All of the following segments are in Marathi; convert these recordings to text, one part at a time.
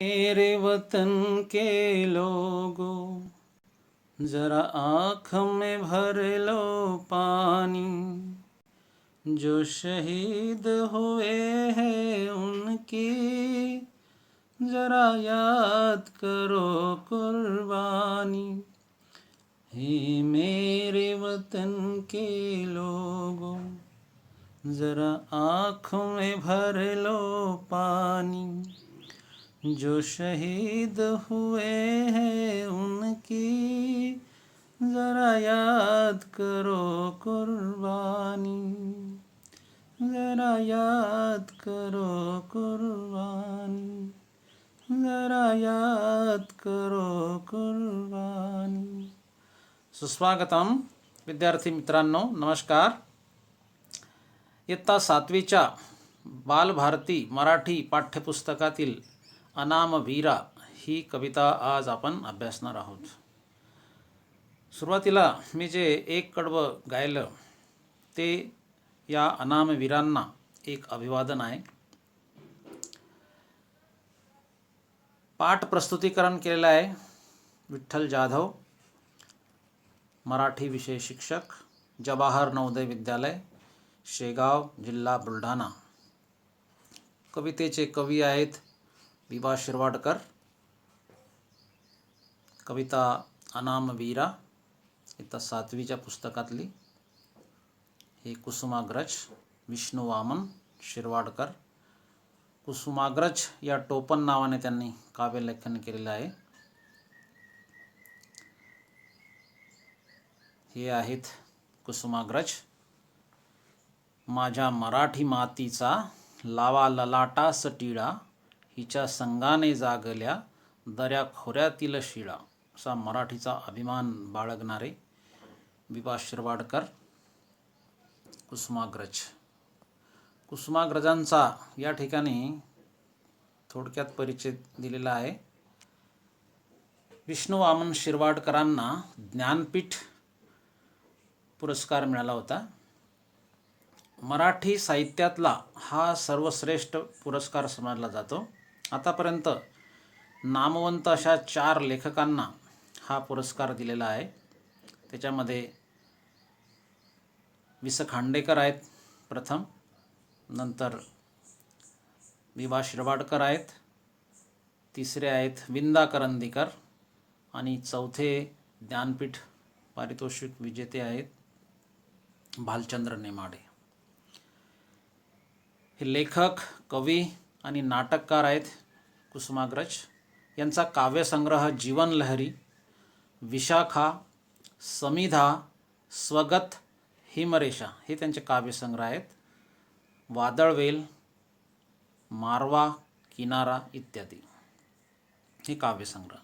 मेरे वतन के लोगों, जरा आँख में भर लो पानी। जो शहीद हुए हैं उनकी जरा याद करो कुर्बानी। हे मेरे वतन के लोगों, जरा आँख में भर लो पानी। जो शहीद हुए हैं उनकी जरा याद करो कुर्बानी। जरा याद करो कुर्बानी। जरा याद करो कुर्बानी। सुस्वागतम विद्यार्थी मित्रांनो, नमस्कार. इयत्ता 7वीच्या बालभारती मराठी पाठ्यपुस्तकातील अनामवीरा ही कविता आज आपण अभ्यासणार आहोत. सुरुवातीला मी जे एक कडवं गायलं ते या अनामवीरांना एक अभिवादन आहे. पाठ प्रस्तुतीकरण केलेलं आहे विठ्ठल जाधव, मराठी विषय शिक्षक, जवाहर नवोदय विद्यालय, शेगाव, जिल्हा बुलढाणा. कवितेचे कवी आहेत विभा शिरवाडकर. कविता अनामवीरा इयत्ता 7वीच्या पुस्तकातली. हे कुसुमाग्रज विष्णू वामन शिरवाडकर. कुसुमाग्रज या टोपण नावाने त्यांनी काव्यलेखन केलेलं आहे. हे आहेत कुसुमाग्रज. माझ्या मराठी मातीचा लावा ललाटास टिळा, हिच्या संगाने जागल्या दऱ्या खोऱ्यातील शिळा. असा मराठीचा अभिमान बाळगणारे विभा शिरवाडकर. कुसुमाग्रज. कुसुमाग्रजांचा या ठिकाणी थोडक्यात परिचय दिलेला आहे. विष्णू वामन शिरवाडकरांना ज्ञानपीठ पुरस्कार मिळाला होता. मराठी साहित्यातला हा सर्वश्रेष्ठ पुरस्कार समजला जातो. आतापर्यंत नामवंत अशा 4 लेखकांना हा पुरस्कार दिलेला आहे. त्याच्यामध्ये वि स खांडेकर आहेत प्रथम, नंतर विभा शिरवाडकर आहेत, तिसरे आहेत विंदा करंदीकर आणि चौथे ज्ञानपीठ पारितोषिक विजेते आहेत भालचंद्र नेमाडे. हे लेखक, कवी आणि नाटककार आहेत कुसुमाग्रज. यांचा काव्यसंग्रह जीवनलहरी, विशाखा, समिधा, स्वगत, हिमरेषा हे त्यांचे काव्यसंग्रह आहेत. वादळवेल, मारवा, किनारा इत्यादी हे काव्यसंग्रह.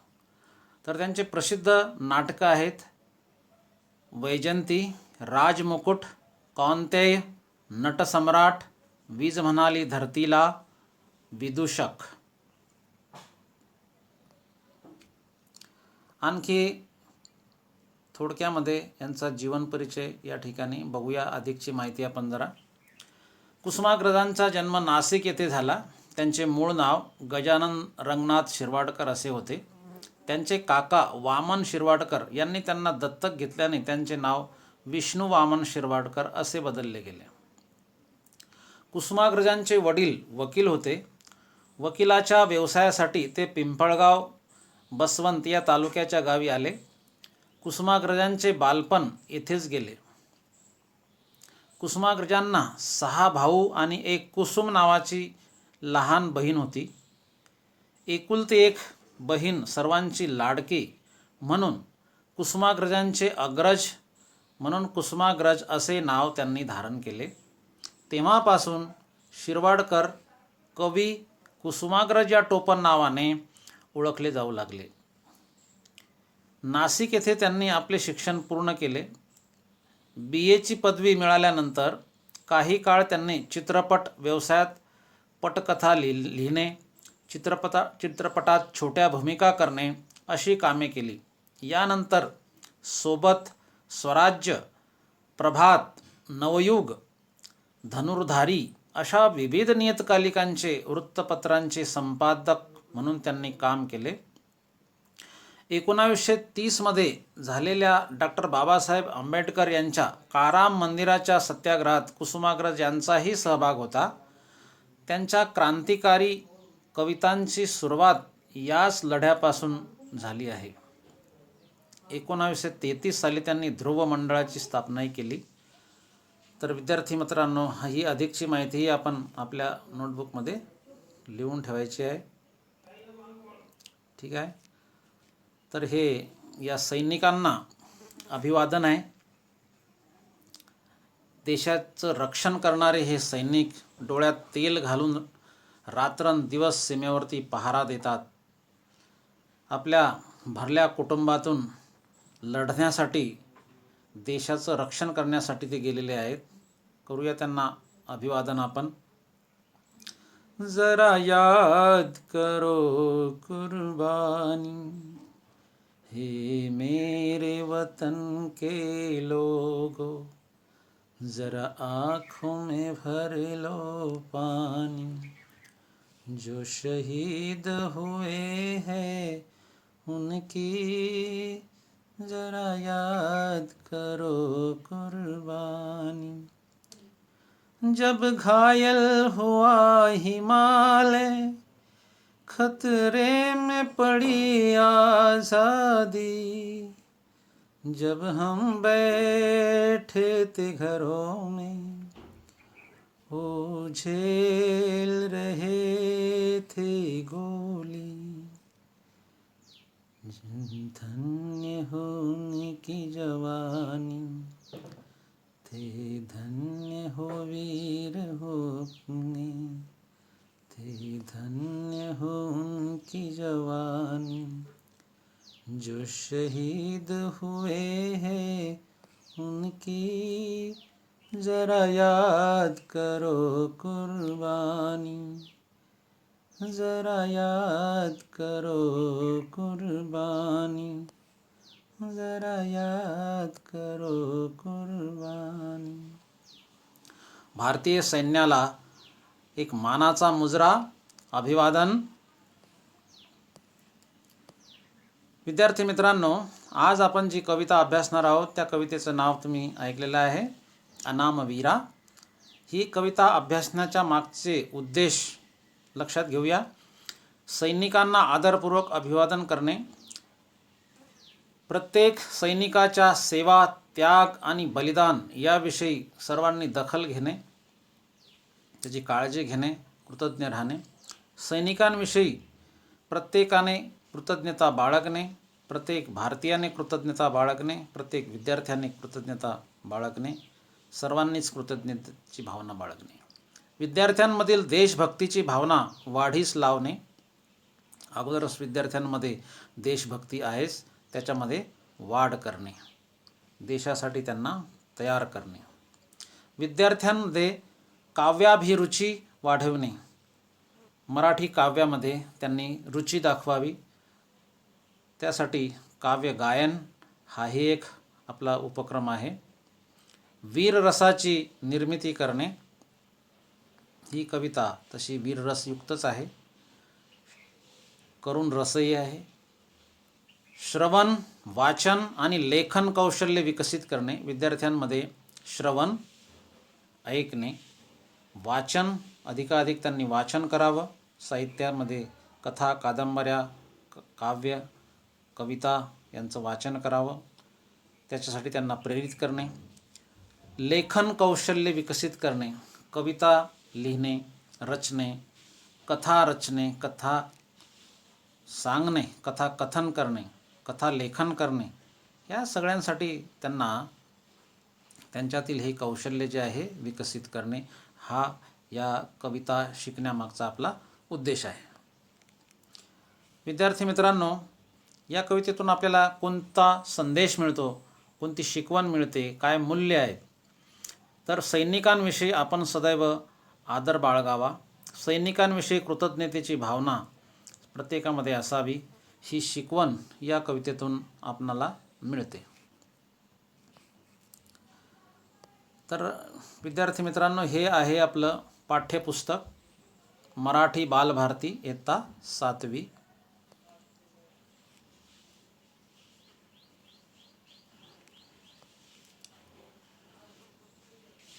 तर त्यांचे प्रसिद्ध नाटकं आहेत वैजंती, राजमुकुट, कौंतेय, नटसम्राट, वीज म्हणाली धरतीला, विदूषक. आणखी थोडक्यामध्ये यांचा जीवन परिचय या ठिकाणी बघूया. अधिकची माहिती आपण जरा. कुसुमाग्रजांचा जन्म नाशिक येथे झाला. त्यांचे मूळ नाव गजानन रंगनाथ शिरवाडकर असे होते. त्यांचे काका वामन शिरवाडकर यांनी त्यांना दत्तक घेतल्याने त्यांचे नाव विष्णू वामन शिरवाडकर असे बदलले गेले. कुसुमाग्रजांचे वडील वकील होते. वकिलाच्या व्यवसायासाठी ते पिंपळगाव, बसवंत या तालुक्याच्या गावी आले. कुसुमाग्रजांचे बालपण येथेच गेले. कुसुमाग्रजांना 6 भाऊ आणि एक कुसुम नावाची लहान बहीण होती. एकुलती एक बहीण सर्वांची लाडकी म्हणून कुसुमाग्रजांचे अग्रज म्हणून कुसुमाग्रज असे नाव त्यांनी धारण केले. तेव्हापासून शिरवाडकर कवी कुसुमाग्रज या टोपण नावाने ओळखले जाऊ लागले. नाशिक येथे त्यांनी आपले शिक्षण पूर्ण केले. BAची पदवी मिळाल्यानंतर काही काळ त्यांनी चित्रपट व्यवसायात पटकथा लिहिणे, चित्रपटात छोट्या भूमिका करणे अशी कामे केली. यानंतर सोबत, स्वराज्य, प्रभात, नवयुग, धनुर्धारी अशा विविध नियतकालिकांचे, वृत्तपत्रांचे संपादक म्हणून त्यांनी काम केले. 1930मध्ये झालेल्या डॉक्टर बाबासाहेब आंबेडकर यांच्या काराम मंदिराच्या सत्याग्रहात कुसुमाग्रज यांचाही सहभाग होता. त्यांच्या क्रांतिकारी कवितांची सुरुवात याच लढ्यापासून झाली आहे. 1933 साली त्यांनी ध्रुव मंडळाची स्थापनाही केली. तर विद्यार्थी मित्रांनो, ही अधिकची माहितीही आपण आपल्या नोटबुकमध्ये लिहून ठेवायची आहे. ठीक आहे. तर हे या सैनिकांना अभिवादन आहे. देशाचं रक्षण करणारे हे सैनिक डोळ्यात तेल घालून रात्रंदिवस सीमेवरती पहारा देतात. आपल्या भरल्या कुटुंबातून लढण्यासाठी, देशाचं रक्षण करण्यासाठी ते गेलेले आहेत. करूया त्यांना अभिवादन आपण. जरा याद करो कुर्बानी, हे मेरे वतन के लोगों, जरा आँखों में भर लो पानी, जो शहीद हुए हैं उनकी जरा याद करो कुर्बानी. जब घायल हुआ हिमालय, खतरे में पड़ी आज़ादी, जब हम बैठे थे घरों में, वो झेल रहे थे गोली, धन्य हो उनकी जवानी, थे धन्य हो वीर हो अपने, थे धन्य हो उनकी जवानी, जो शहीद हुए हैं उनकी जरा याद करो कुर्बानी, जरा याद करो कुर्बानी, जरा याद करो कुर्बानी. भारतीय सैन्याला एक मानाचा मुजरा, अभिवादन. विद्यार्थी मित्रांनो, आज आपण जी कविता अभ्यासणार आहोत त्या कवितेचं नाव तुम्ही ऐकलेलं आहे, अनामवीरा. ही कविता अभ्यासण्याच्या मागचे उद्देश लक्षात घेऊया. सैनिकांना आदरपूर्वक अभिवादन करणे, प्रत्येक सैनिकाच्या सेवा, त्याग आणि बलिदान याविषयी सर्वांनी दखल घेणे, त्याची काळजी घेणे, कृतज्ञ राहणे, सैनिकांविषयी प्रत्येकाने कृतज्ञता बाळगणे, प्रत्येक भारतीयाने कृतज्ञता बाळगणे, प्रत्येक विद्यार्थ्याने कृतज्ञता बाळगणे, सर्वांनीच कृतज्ञतेची भावना बाळगणे, विद्यार्थ्यांमधील देशभक्तीची भावना वाढीस लावणे. अगोदरच विद्यार्थ्यांमध्ये देशभक्ती आहेच, त्याच्यामध्ये वाढ करणे, देशासाठी त्यांना तयार करणे. विद्यार्थ्यांमध्ये काव्याभिरुची वाढवणे, मराठी काव्यामध्ये त्यांनी रुची दाखवावी, त्यासाठी काव्य गायन हाही एक आपला उपक्रम आहे. वीररसाची निर्मिती करणे, ही कविता तशी वीररसयुक्तच आहे, करुण रसही आहे. श्रवण, वाचन आणि लेखन कौशल्य विकसित करणे, विद्यार्थ्यांमध्ये श्रवण, ऐकणे, वाचन अधिकाधिक त्यांनी वाचन करावं, साहित्यामध्ये कथा, कादंबऱ्या, काव्य, कविता यांचं वाचन करावं, त्याच्यासाठी त्यांना प्रेरित करणे. लेखन कौशल्य विकसित करणे, कविता लिहिणे, रचणे, कथा रचणे, कथा सांगणे, कथा कथन करणे, कथा लेखन करणे, या सगळ्यांसाठी त्यांना त्यांच्यातील हे कौशल्य जे आहे विकसित करणे, हा या कविता शिकण्यामागचा आपला उद्देश आहे. विद्यार्थी मित्रांनो, या कवितेतून आपल्याला कोणता संदेश मिळतो, कोणती शिकवण मिळते, काय मूल्य आहेत, तर सैनिकांविषयी आपण सदैव आदर बाळगावा, सैनिकांविषयी कृतज्ञतेची भावना प्रत्येकामध्ये असावी, ही शिकवण या कवितेतून आपणाला मिळते. तर विद्यार्थी मित्रांनो, हे आहे आपलं पाठ्यपुस्तक. मराठी बालभारती इयत्ता 7वी.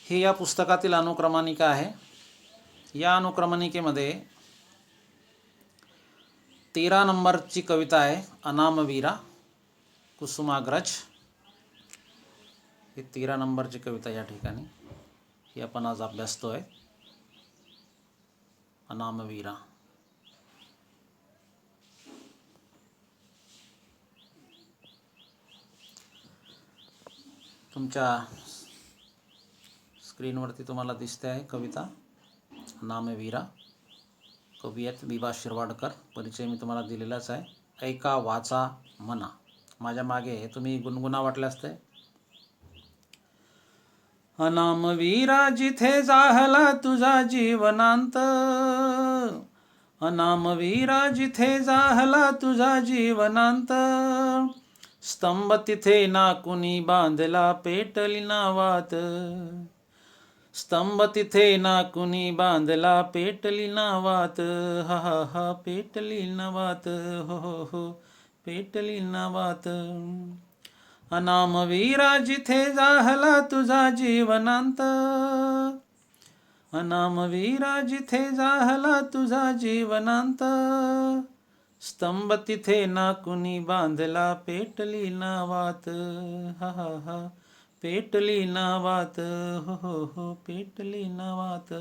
ही या पुस्तकातील अनुक्रमणिका आहे. या अनुक्रमणिकेमध्ये 13 नंबरची कविता आहे अनामवीरा कुसुमाग्रज. ही 13 नंबरची कविता या ठिकाणी ही आपण आज अभ्यासतोय. अनामवीरा. तुमच्या स्क्रीनवरती तुम्हाला दिसते आहे कविता अनामवीरा. कवी आहेत विभा शिरवाडकर. परिचय मी तुम्हाला दिलेलाच आहे. ऐका वाचा म्हणा. माझ्या मागे हे तुम्ही गुणगुणा वाटल्यास ते. अनामवीरा जिथे जाहला तुझा जीवनांत, अनामवीरा जिथे जाहला तुझा जीवनांत, स्तंभ तिथे ना कुणी बांधला पेटली नावात, स्तंभ तिथे ना कुणी बांधला पेटली नावात, हा हा हा पेटली नावात, हो हो हो पेटली नावात. अनामवीरा जिथे जाहला तुझा जीवनांत, अनामवीरा जिथे जाहला तुझा जीवनांत, स्तंभ तिथे ना कुणी बांधला पेटली नावात, हा हा हा पेटली नावात, हो हो हो पेटली नावात.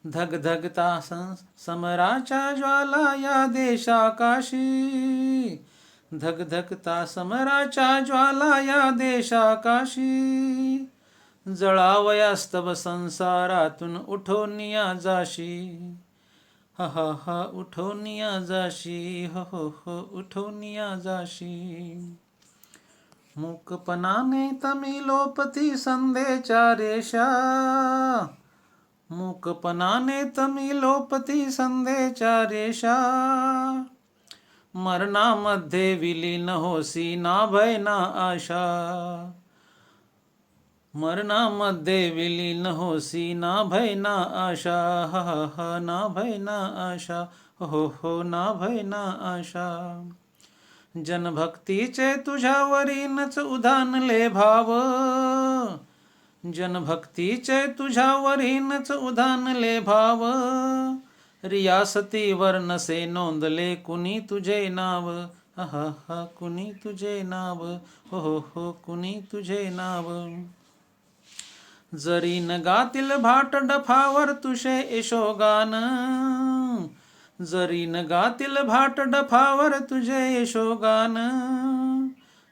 धगधगता समराच्या ज्वाला या देशाकाशी, धगधगता समराच्या ज्वाला या देशाकाशी, जळावयास्तव संसारातून उठोनिया जाशी, हा हा हा उठोनिया जाशी, हो हो हो उठोनिया जाशी. मूकपणाने तमिलोपती संधेच्या रेषा, मूकपणाने तमिलोपती संधेच्या रेषा, मरणामध्ये विलीन होसी ना भय ना आशा, मरणामध्ये विलीन होसी ना भय ना आशा, हा हा हा ना भय ना आशा, हो हो ना भय ना आशा. जनभक्तीचे तुझ्यावरीनच उधानले भाव, जनभक्तीचे तुझ्यावरीनच उधानले भाव, रियासतीवर नसे नोंदले कुणी तुझे नाव, हा हा हा कुणी तुझे नाव, हो हो हो कुणी तुझे नाव. जरी न गातील भाट डफावर तुझे यशोगान, जरी न गातील भाट डफावर तुझे यशोगान,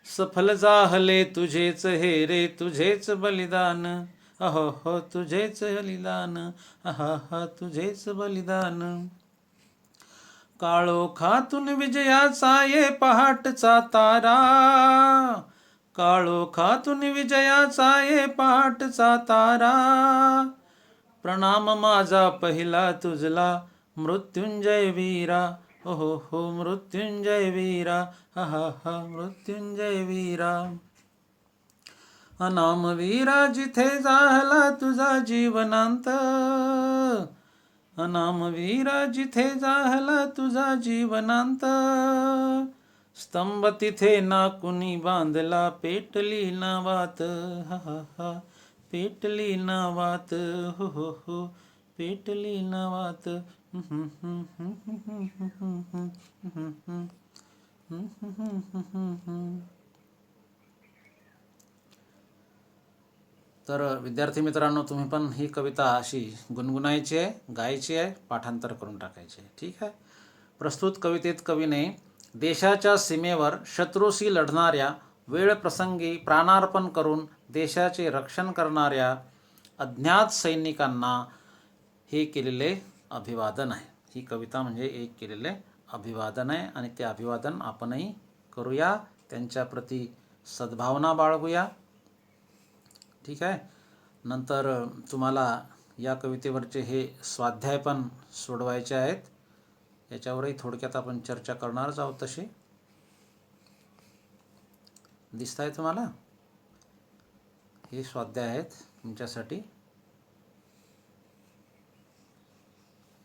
सफल जाहले तुझेच हे रे तुझेच बलिदान, अहो हो तुझेच बलिदान, हा हा तुझेच बलिदान. काळोखातून विजयाचा ये पहाटचा तारा, काळोखातून विजयाचा ये पहाटचा तारा, प्रणाम माझा पहिला तुझला मृत्युंजय वीरा, हो हो हो मृत्युंजय वीरा, हा हा हा मृत्युंजय वीरा. अनामवीरा जिथे जाहला तुझा जीवनांत, अनामवीरा जिथे जाहला तुझा जीवनांत, स्तंभ तिथे ना कुणी बांधला पेटली नावात, हा हा हा पेटली नावात, हो हो हो पेटली नावात. तर विद्यार्थी मित्रांनो, तुम्ही पण ही कविता अशी गुणगुणायची आहे, गायची आहे, पाठांतर करून टाकायची आहे. ठीक आहे. प्रस्तुत कवितेत कवीने देशाच्या सीमेवर शत्रूशी लढणाऱ्या, वेळ प्रसंगी प्राणार्पण करून देशाचे रक्षण करणाऱ्या अज्ञात सैनिकांना हे केलेले अभिवादन आहे. ही कविता म्हणजे एक केलेले अभिवादन आहे आणि ते अभिवादन आपणही करूया, त्यांच्याप्रती सद्भावना बाळगूया. ठीक आहे. नंतर तुम्हाला या कवितेवरचे हे स्वाध्याय पण सोडवायचे आहेत. याच्यावरही थोडक्यात आपण चर्चा करणारच आहोत. तसे दिसत आहे तुम्हाला हे स्वाध्याय आहेत तुमच्यासाठी.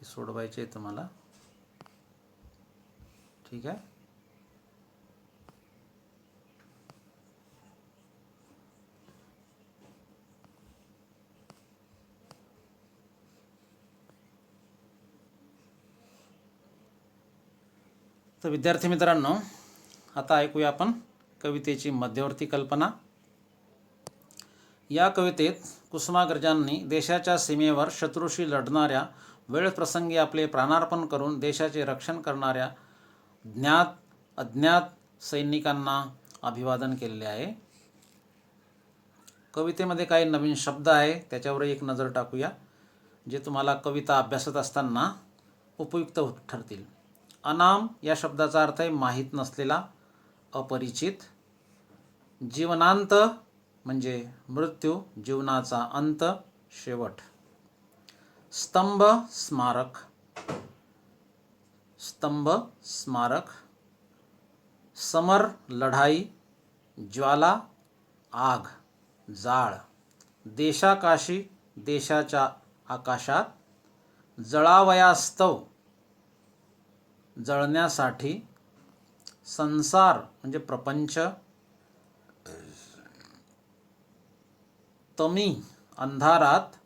सोडवायचे आहे तुम्हाला. ठीक आहे. तर विद्यार्थी मित्रांनो, आता ऐकूया आपण कवितेची मध्यवर्ती कल्पना. या कवितेत कुसुमाग्रजांनी देशाच्या सीमेवर शत्रूशी लढणाऱ्या वेळप्रसंगी आपले प्राणार्पण करून देशाचे रक्षण करणाऱ्या ज्ञात अज्ञात सैनिकांना अभिवादन केलेले आहे. कवितेमध्ये काही नवीन शब्द आहे, त्याच्यावर एक नजर टाकूया, जे तुम्हाला कविता अभ्यासत असताना उपयुक्त ठरतील. अनाम या शब्दाचा अर्थ आहे माहीत नसलेला, अपरिचित. जीवनांत म्हणजे मृत्यू, जीवनाचा अंत, शेवट. स्तंभ स्मारक, स्तंभ स्मारक. समर लढाई, ज्वाला आग, जाळ. देशाकाशी देशाच्या आकाशात. जळावयास्तव जळण्यासाठी. संसार म्हणजे प्रपंच. तमी अंधारात.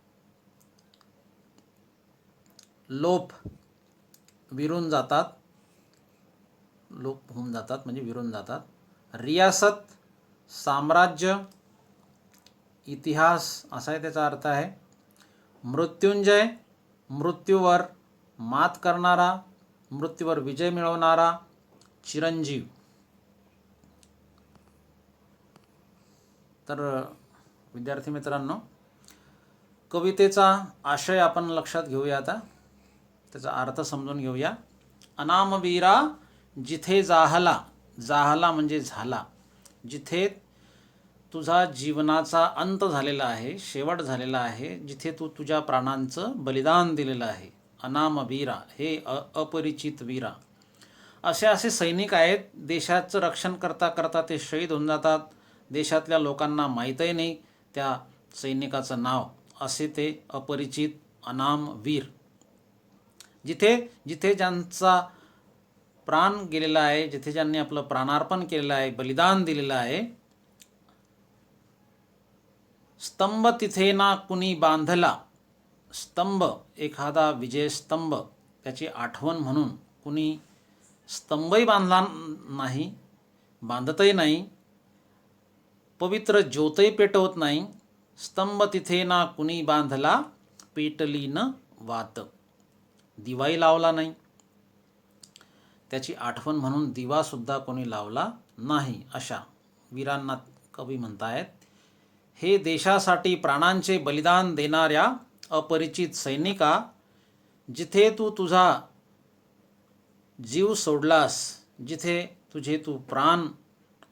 लोप विरून जातात, लोप होऊन जातात म्हणजे विरून जातात. रियासत साम्राज्य, इतिहास असा आहे त्याचा अर्थ आहे. मृत्युंजय मृत्यूवर मात करणारा, मृत्यूवर विजय मिळवणारा. चिरंजीव. तर विद्यार्थी मित्रांनो, कवितेचा आशय आपण लक्षात घेऊया. आता त्याचा अर्थ समजून घेऊया. अनामवीरा जिथे जाहला, जाहला म्हणजे झाला, जिथे तुझा जीवनाचा अंत झालेला आहे, शेवट झालेला आहे, जिथे तू तुझ्या प्राणांचं बलिदान दिलेलं आहे. अनामवीरा हे अपरिचित वीरा. असे सैनिक आहेत, देशाचं रक्षण करता करता ते शहीद होऊन जातात. देशातल्या लोकांना माहीतही नाही त्या सैनिकाचं नाव. असे ते अपरिचित अनाम वीर. जिथे ज्यांचा प्राण गेलेला आहे, जिथे ज्यांनी आपलं प्राणार्पण केलेलं आहे, बलिदान दिलेलं आहे. स्तंभ तिथे ना कुणी बांधला. स्तंभ एखादा विजयस्तंभ, त्याची आठवण म्हणून कुणी स्तंभही बांधला नाही, बांधतही नाही. पवित्र ज्योतही पेटवत नाही. स्तंभ तिथे ना कुणी बांधला, पेटली न वात. दिवाही लावला नाही, त्याची आठवण म्हणून दिवासुद्धा कोणी लावला नाही. अशा वीरांना कवी म्हणतायत. हे देशासाठी प्राणांचे बलिदान देणाऱ्या अपरिचित सैनिका, जिथे तू तुझा जीव सोडलास, जिथे तुझे तू प्राण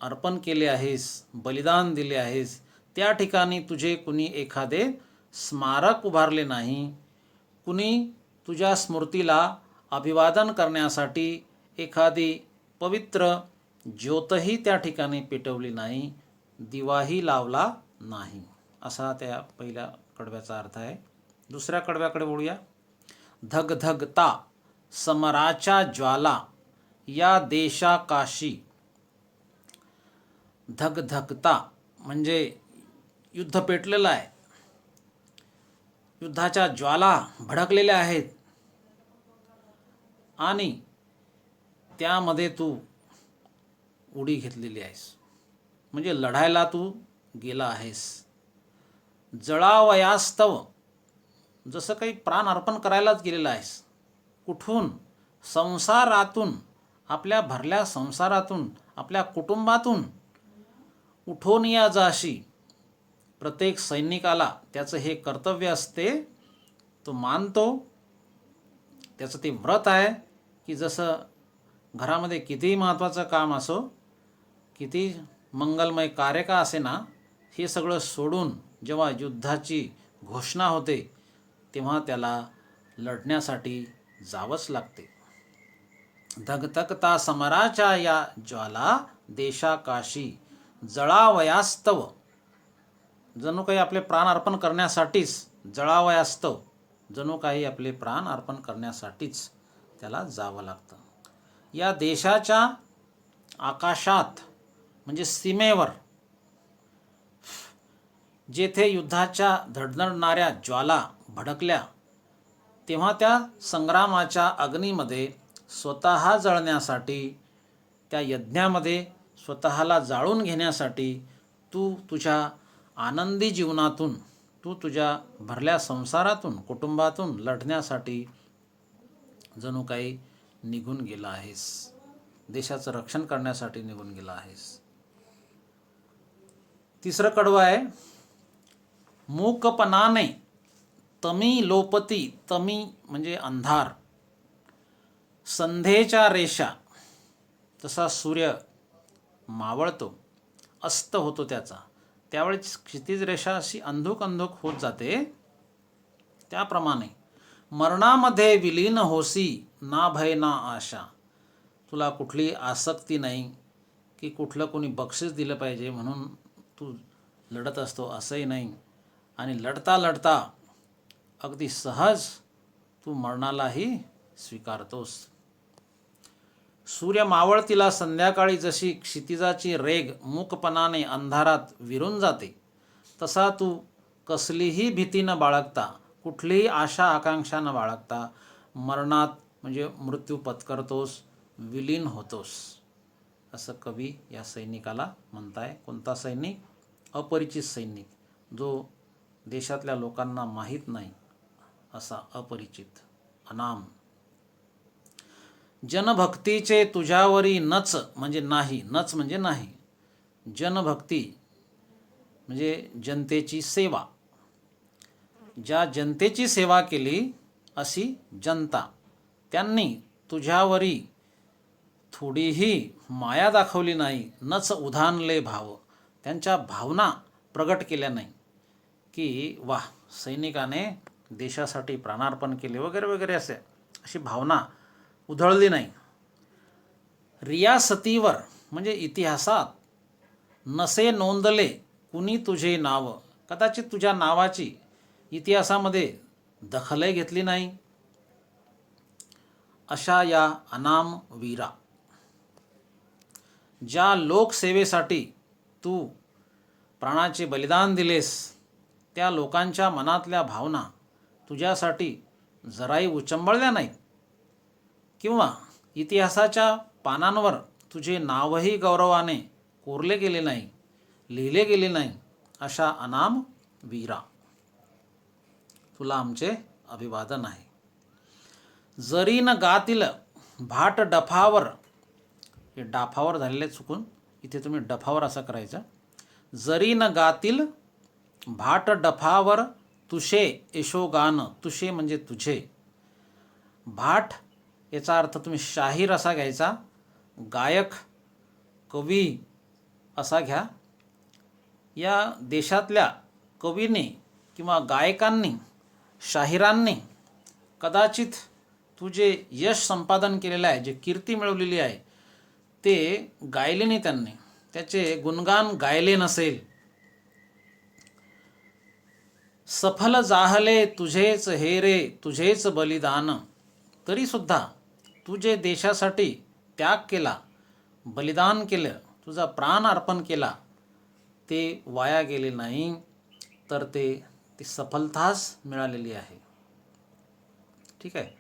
अर्पण केले आहेस, बलिदान दिले आहेस, त्या ठिकाणी तुझे कुणी एखादे स्मारक उभारले नाही. कुणी तुझ्या स्मृतीला अभिवादन करण्यासाठी एखादी पवित्र ज्योतही त्या ठिकाणी पेटवली नाही, दिवाही लावला नाही. असा त्या पहिल्या कडव्याचा अर्थ आहे. दुसऱ्या कडव्याकडे वळूया. धगधगता समराच्या ज्वाला या देशाकाशी. धगधगता म्हणजे युद्ध पेटलेलं आहे, युद्धाच्या ज्वाला भडकलेल्या आहेत आणि त्यामध्ये तू उडी घेतलेली आहेस, म्हणजे लढायला तू गेला आहेस. जळावयास्तव जसं काही प्राण अर्पण करायलाच गेलेला आहेस. कुठून? संसारातून, आपल्या भरल्या संसारातून, आपल्या कुटुंबातून उठून या जाशी. प्रत्येक सैनिकाला त्याचं हे कर्तव्य असते, तो मानतो, त्याचं ते व्रत आहे की जसं घरामध्ये कितीही महत्त्वाचं काम असो, किती मंगलमय कार्य का असे ना, हे सगळं सोडून जेव्हा युद्धाची घोषणा होते तेव्हा त्याला लढण्यासाठी जावंच लागते. धगधगता समराच्या या ज्वाला देशाकाशी. जळावयास्तव जणू काही आपले प्राण अर्पण करण्यासाठीच जळावयास्तव जणू काही आपले प्राण अर्पण करण्यासाठीच त्याला जावं लागतं. या देशाच्या आकाशात म्हणजे सीमेवर जेथे युद्धाच्या धडधडणाऱ्या ज्वाला भडकल्या, तेव्हा त्या संग्रामाच्या अग्नीमध्ये स्वतः जळण्यासाठी, त्या यज्ञामध्ये स्वतःला जाळून घेण्यासाठी, तू तुझ्या आनंदी जीवनातून, तू तुझ्या भरल्या संसारातून, कुटुंबातून लढण्यासाठी जणू काही निघून गेला आहेस. देशाचं रक्षण करण्यासाठी निघून गेला आहेस. तिसरं कडवं आहे, मूकपणाने तमी लोपती. तमी म्हणजे अंधार. संध्येच्या रेषा, तसा सूर्य मावळतो, अस्त होतो त्याचा, त्यावेळेस क्षितिज रेषा अशी अंधुक अंधुक होत जाते, त्याप्रमाणे मरणामध्ये विलीन होसी, ना भय ना आशा. तुला कुठली आसक्ती नाही की कुठलं कोणी बक्षीस दिलं पाहिजे म्हणून तू लढत असतो, असंही नाही. आणि लढता लढता अगदी सहज तू मरणालाही स्वीकारतोस. सूर्य मावळतीला संध्याकाळी जशी क्षितिजाची रेघ मूकपणाने अंधारात विरून जाते, तसा तू कसलीही भीती न बाळगता, कुठलीही आशा आकांक्षा न बाळगता मरणात म्हणजे मृत्यू पत्करतोस, विलीन होतोस, असं कवी या सैनिकाला म्हणताय. कोणता सैनिक? अपरिचित सैनिक, जो देशातल्या लोकांना माहीत नाही असा अपरिचित, अनाम. जनभक्तीचे तुझ्यावरी नच म्हणजे नाही, नच म्हणजे नाही. जनभक्ती म्हणजे जनतेची सेवा. ज्या जनतेची सेवा केली अशी जनता, त्यांनी तुझ्यावरी थोडीही माया दाखवली नाही. नच उधानले भाव, त्यांच्या भावना प्रगट केल्या नाही की वाह, सैनिकाने देशासाठी प्राणार्पण केले वगैरे वगैरे, अशी भावना उधळली नाही. रियासतीवर म्हणजे इतिहासात नसे नोंदले कुणी तुझे नाव, कदाचित तुझ्या नावाची इतिहासामध्ये दखलही घेतली नाही, अशा या अनाम वीरा. ज्या लोकसेवेसाठी तू प्राणाचे बलिदान दिलेस, त्या लोकांच्या मनातल्या भावना तुझ्यासाठी जराही उचंबळल्या नाहीत किंवा इतिहासाच्या पानांवर तुझे नावही गौरवाने कोरले गेले नाही, लिहिले गेले नाही, अशा अनाम वीरा, तुला आमचे अभिवादन आहे. जरी न गातील भाट डफावर, हे डाफावर झालेले चुकून, इथे तुम्ही डफावर असं करायचं. जरी न गातील भाट डफावर तुशे यशोगान. तुशे म्हणजे तुझे. भाट याचा अर्थ तुम्ही शाहीर असा घ्यायचा, गायक, कवी असा घ्या. या देशातल्या कवीने किंवा गायकांनी, शाहिरांनी कदाचित तू जे यश संपादन केलेलं आहे, जे कीर्ती मिळवलेली आहे, ते गायले नाही, त्यांनी त्याचे गुणगान गायले नसेल. सफल जाहले तुझेच हे रे तुझेच बलिदान. तरीसुद्धा तू जे देशासाठी त्याग केला, बलिदान केलं, तुझा प्राण अर्पण केला, ते वाया गेले नाही, तर ती सफलताच मिळालेली आहे. ठीक आहे.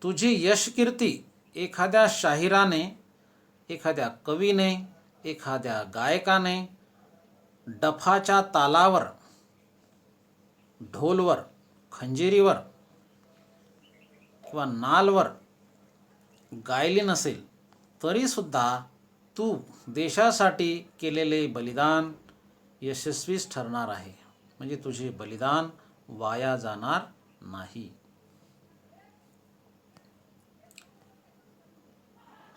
तुझी यशकीर्ती एखाद्या शाहिराने, एखाद्या कवीने, एखाद्या गायकाने डफाच्या तालावर, ढोलवर, खंजिरीवर किंवा नालवर गायली नसेल, तरीसुद्धा तू देशासाठी केलेले बलिदान यशस्वीच ठरणार आहे. म्हणजे तुझे बलिदान वाया जाणार नाही.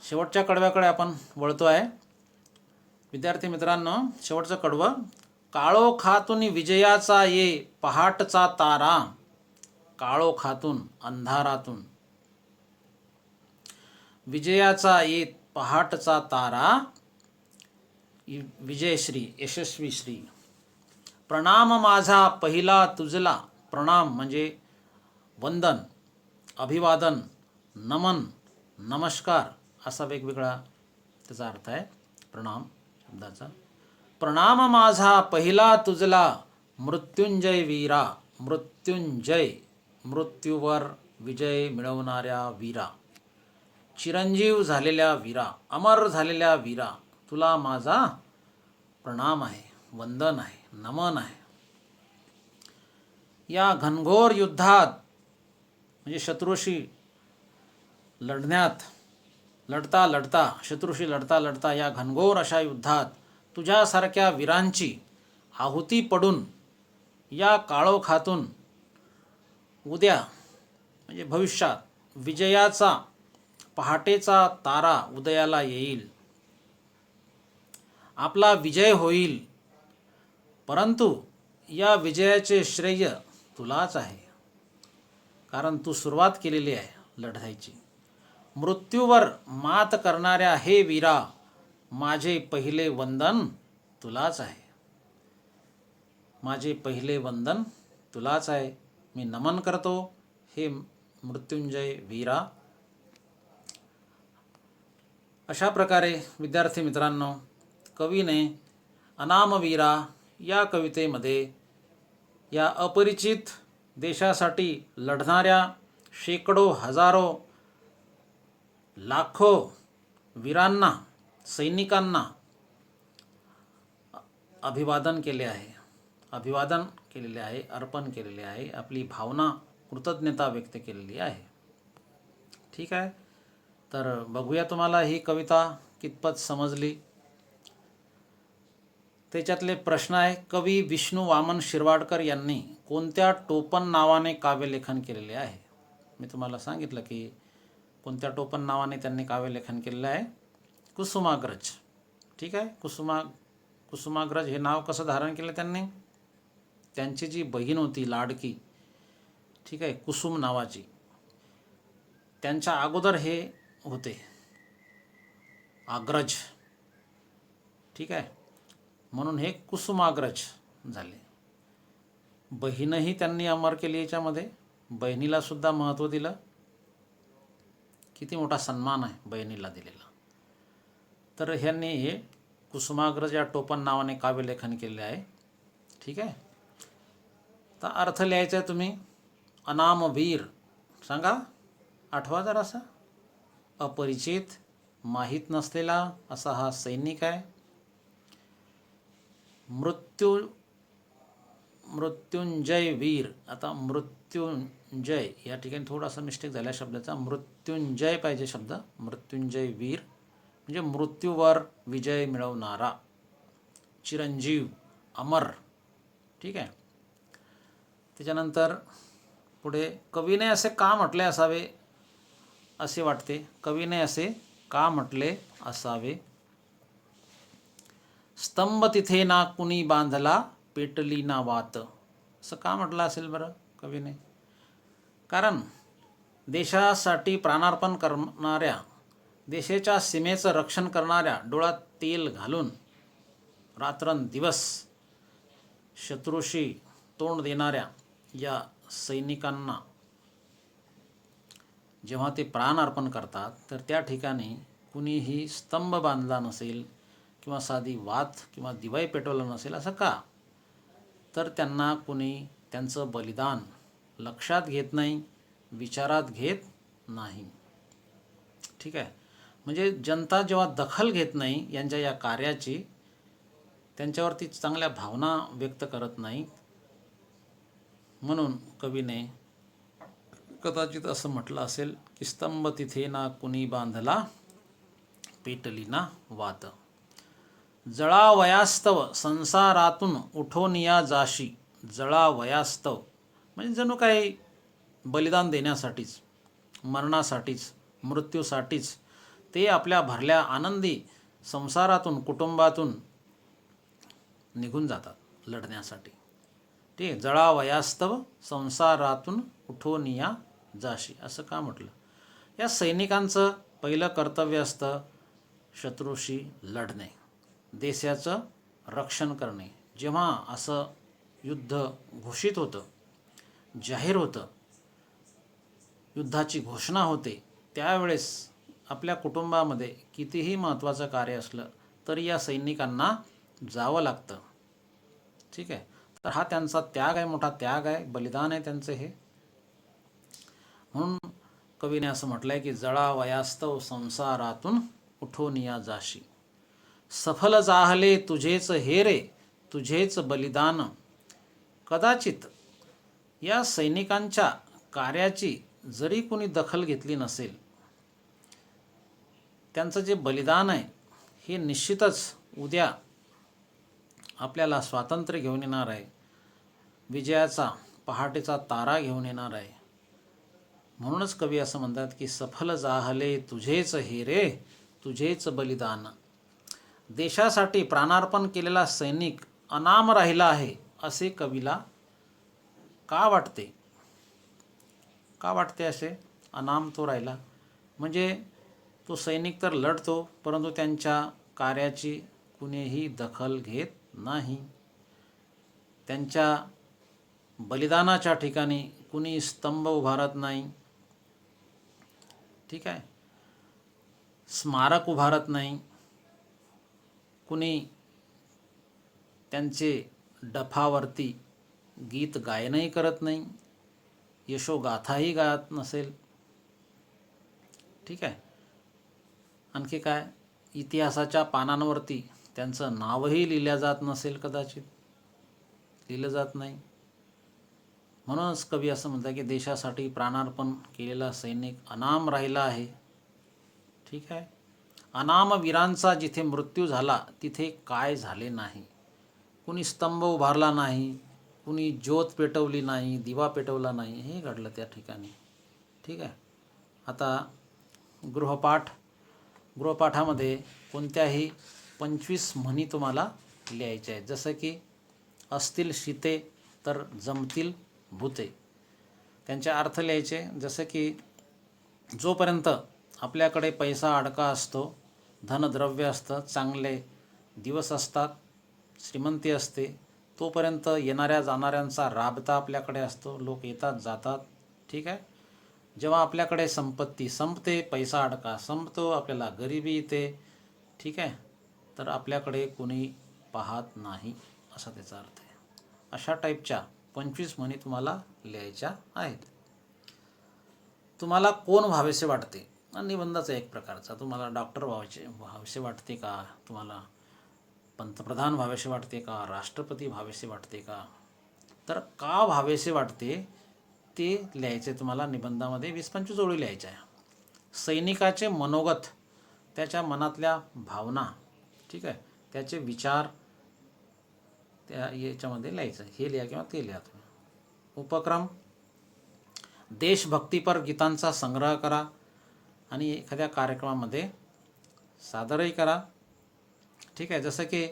शेवटच्या कडव्याकडे आपण वळतो आहे. विद्यार्थी मित्रांनो, शेवटचं कडवं, काळोखातून विजयाचा ये पहाटचा तारा. काळोखातून, अंधारातून विजयाचा ये पहाटचा तारा. विजयश्री, यशस्वी श्री. प्रणाम माझा पहिला तुझला. प्रणाम म्हणजे वंदन, अभिवादन, नमन, नमस्कार असा वेगवेगळा त्याचा अर्थ आहे प्रणाम शब्दाचा. प्रणाम माझा पहिला तुझला मृत्युंजय वीरा. मृत्युंजय, मृत्यूवर विजय मिळवणाऱ्या वीरा, चिरंजीव झालेल्या वीरा, अमर झालेल्या वीरा, तुला माझा प्रणाम आहे, वंदन आहे, नमन आहे. या घनघोर युद्धात म्हणजे शत्रूशी लढता या घनघोर अशा युद्धात तुझ्यासारख्या वीरांची आहुती पडून या काळोखातून उद्या म्हणजे भविष्यात विजयाचा पहाटेचा तारा उदयाला येईल, आपला विजय होईल. परंतु या विजयाचे श्रेय तुलाच आहे, कारण तू सुरुवात केलेली आहे लढाईची. मृत्यूवर मात करणाऱ्या हे वीरा, माझे पहिले वंदन तुलाच आहे. माझे पहिले वंदन तुलाच आहे. मी नमन करतो हे मृत्युंजय वीरा. अशा प्रकारे विद्यार्थी मित्रांनो, कवीने अनामवीरा या कवितेमध्ये या अपरिचित देशासाठी लढणाऱ्या शेकडो, हजारो, लाखो वीरांना, सैनिकांना अभिवादन केलेले आहे, अर्पण केलेले आहे, आपली भावना, कृतज्ञता व्यक्त केलेली आहे. ठीक आहे, तर बघूया तुम्हाला ही कविता कितपत समजली. त्याच्यातले प्रश्न आहे, कवी विष्णू वामन शिरवाडकर यांनी कोणत्या टोपण नावाने काव्यलेखन केलेले आहे. मी तुम्हाला सांगितलं की कोणत्या टोपण नावाने त्यांनी काव्यलेखन केलेलं आहे, कुसुमाग्रज. ठीक आहे, कुसुमाग्रज हे नाव कसं धारण केलं त्यांनी, त्यांची जी बहीण होती लाडकी, ठीक आहे, कुसुम नावाची, त्यांच्या अगोदर हे होते अग्रज. ठीक आहे, म्हणून हे कुसुमाग्रज झाले. बहीणही त्यांनी अमर केली याच्यामध्ये, बहिणीला सुद्धा महत्त्व दिलं. किती मोठा सन्मान आहे बहिणीला दिलेला. तर ह्यांनी हे कुसुमाग्रज या टोपण नावाने काव्यलेखन केले आहे. ठीक आहे, तर अर्थ लिहायचा आहे तुम्ही. अनामवीर सांगा, आठवा जरासा. अपरिचित, माहीत नसलेला असा हा सैनिक आहे. मृत्युंजय वीर. आता मृत्युंजय या ठिकाणी थोडासा मिस्टेक झाला शब्दाचा, मृत्युंजय पाहिजे शब्द. मृत्युंजय वीर म्हणजे मृत्यूवर विजय मिळवणारा, चिरंजीव, अमर. ठीक आहे, त्याच्यानंतर पुढे कवीने असे का म्हटले असावे असे वाटते. कवीने असे का म्हटले असावे. स्तंभ तिथे ना कुणी बांधला, पेटली ना वात. असं का म्हटलं असेल बरं कवीने. कारण देशासाठी प्राणार्पण करणाऱ्या, देशाच्या सीमेचं रक्षण करणाऱ्या, डोळ्यात तेल घालून रात्रंदिवस शत्रूशी तोंड देणाऱ्या या सैनिकांना जेव्हा ते प्राण अर्पण करतात, तर त्या ठिकाणी कुणीही स्तंभ बांधला नसेल किंवा साधी वात किंवा दिवाई पेटवलं नसेल. असं का, तर त्यांना कुणी त्यांचं बलिदान लक्षात घेत नाही, विचारात घेत नाही. ठीक आहे, म्हणजे जनता जेव्हा दखल घेत नाही यांच्या या कार्याची, त्यांच्यावरती चांगल्या भावना व्यक्त करत नाही, म्हणून कवीने कदाचित असं म्हटलं असेल की स्तंभ तिथे ना कुणी बांधला, पेटली ना वात. जळावयास्तव संसारातून उठोनिया जाशी. जळावयास्तव म्हणजे जणू काही बलिदान देण्यासाठीच, मरणासाठीच, मृत्यूसाठीच ते आपल्या भरल्या आनंदी संसारातून, कुटुंबातून निघून जातात लढण्यासाठी. ठीक आहे, जळावयास्तव संसारातून उठोनिया जाशी असं का म्हटलं. या सैनिकांचं पहिलं कर्तव्य असतं शत्रूशी लढणे, देशाचं रक्षण करणे. जेव्हा असं युद्ध घोषित होतं, जाहीर होतं, युद्धाची घोषणा होते त्यावेळेस आपल्या कुटुंबामध्ये कितीही महत्त्वाचं कार्य असलं तरी या सैनिकांना जावं लागतं. ठीक आहे. तर हा त्यांचा त्याग आहे, मोठा त्याग आहे, बलिदान आहे त्यांचं हे. म्हणून कवीने असं म्हटलंय की जळावयास्तव संसारातून उठून या जाशी, सफल जाहले तुझेच हे रे तुझेच बलिदान. कदाचित या सैनिकांच्या कार्याची जरी कोणी दखल घेतली नसेल, त्यांचं जे बलिदान आहे हे निश्चितच उद्या आपल्याला स्वातंत्र्य घेऊन येणार आहे, विजयाचा पहाटेचा तारा घेऊन येणार आहे. म्हणूनच कवी असं म्हणतात की सफल जाहले तुझेच हे रे तुझेच बलिदान. देशासाठी प्राणार्पण केलेला सैनिक अनाम राहिला आहे असे कवीला का वाटते? का वाटते असे अनाम तो राहिला? म्हणजे तो सैनिक तर लढतो परंतु त्यांच्या कार्याची कुणीही दखल घेत नाही. त्यांच्या बलिदानाच्या ठिकाणी कुणी स्तंभ उभारत नाही. ठीक आहे. स्मारक उभारत नाही. कुणी त्यांचे डफावरती गीत गायनही करत नाही, यशोगाथाही गात नसेल. ठीक आहे. आणखी काय, इतिहासाच्या पानांवरती त्यांचं नावही लिहिलं जात नसेल, कदाचित लिहिलं जात नाही. म्हणूनच कवी असं म्हणतात की देशासाठी प्राणार्पण केलेला सैनिक अनाम राहिला आहे. ठीक आहे. अनाम वीरांचा जिथे मृत्यू झाला तिथे काय झाले नाही? कुणी स्तंभ उभारला नाही, कुणी ज्योत पेटवली नाही, दिवा पेटवला नाही, हे घडलं त्या ठिकाणी. ठीक आहे. आता गृहपाठामध्ये कोणत्याही 25 म्हणी तुम्हाला लिहायच्या आहेत. जसं की असतील शीते तर जमतील भूते, त्यांचे अर्थ लिहायचे. जसं की जोपर्यंत आपल्याकडे पैसा अडका असतो, धनद्रव्य असतं, चांगले दिवस असतात, श्रीमंती असते, तोपर्यंत येणाऱ्या जाणाऱ्यांचा राबता आपल्याकडे असतो, लोक येतात जातात. ठीक आहे. जेव्हा आपल्याकडे संपत्ती संपते, पैसा अडका संपतो, आपल्याला गरिबी येते, ठीक आहे, तर आपल्याकडे कोणी पाहत नाही असा त्याचा अर्थ आहे. अशा टाईपच्या 25 म्हणी तुम्हाला लिहायच्या आहेत. तुम्हाला कोण व्हावेसे वाटते? निबंधाचा एक प्रकारचा. तुम्हाला डॉक्टर व्हावेसे वाटते का? तुम्हाला पंतप्रधान व्हावेसे वाटते का? राष्ट्रपती व्हावेसे वाटते का? तर का व्हावेसे वाटते ते लिहायचे तुम्हाला निबंधामध्ये. 20-25 ओळी लिहायच्या आहे. सैनिकाचे मनोगत, त्याच्या मनातल्या भावना, ठीक आहे, त्याचे विचार त्या याच्यामध्ये लिहायचं. हे लिहा किंवा ते लिहा तुम्ही. उपक्रम, देशभक्तीपर गीतांचा संग्रह करा आणि एखाद्या कार्यक्रमामध्ये सादरही करा. ठीक आहे. जसं की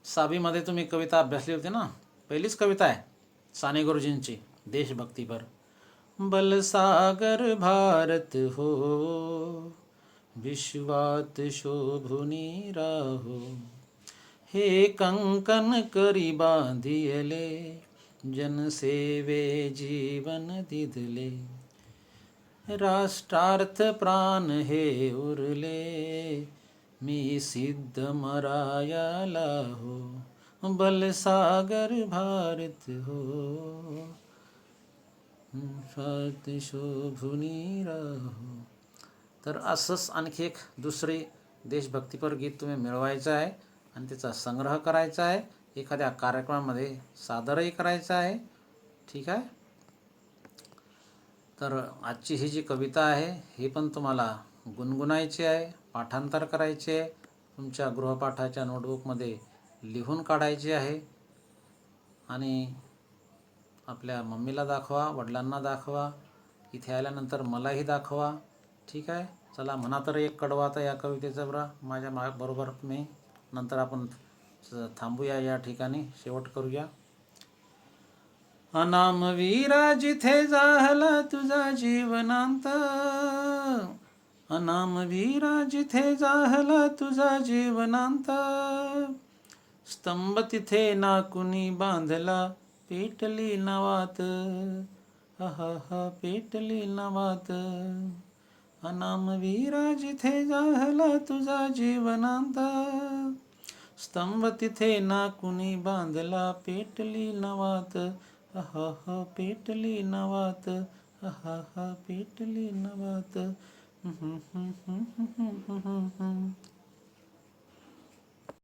साबीमध्ये तुम्ही कविता अभ्यासली होती ना, पहिलीच कविता आहे साने गुरुजींची देशभक्तीपर. बलसागर भारत हो, विश्वात शोभुनी राहो, हे कंकन करी बांधियले, जनसेवे जीवन दिधले, राष्ट्रार्थ प्राण हे उरले, मी सिद्ध मरायाला हो, बलसागर भारत हो, विश्वात शोभुनी राहो. तर असंच आणखी एक दुसरे देशभक्तीपर गीत तुम्ही मिळवायचं आहे आणि त्याचा संग्रह करायचा आहे, एखाद्या कार्यक्रमामध्ये सादरही करायचा आहे. ठीक आहे. तर आजची ही जी कविता आहे ही पण तुम्हाला गुणगुणायची आहे, पाठांतर करायचे आहे, तुमच्या गृहपाठाच्या नोटबुकमध्ये लिहून काढायची आहे आणि आपल्या मम्मीला दाखवा, वडिलांना दाखवा, इथे आल्यानंतर मलाही दाखवा. ठीक आहे. चला म्हणा तर एक कडवा आता या कवितेचा माझ्या बरोबर मी, नंतर आपण थांबूया या ठिकाणी, शेवट करूया. अनाम वीरा जिथे जाहला तुझा जीवनांत, अनाम वीरा जिथे जाहला तुझा जीवनांत, स्तंभ तिथे ना कुणी बांधला पेटली नवात, अहह पेटली नवात. अनामवीरा जिथे जाहला तुझा जीवनांत, स्तंभ तिथे ना कुणी बांधला पेटली नवात. अहह पेटली नवात. अहह पेटली नवात.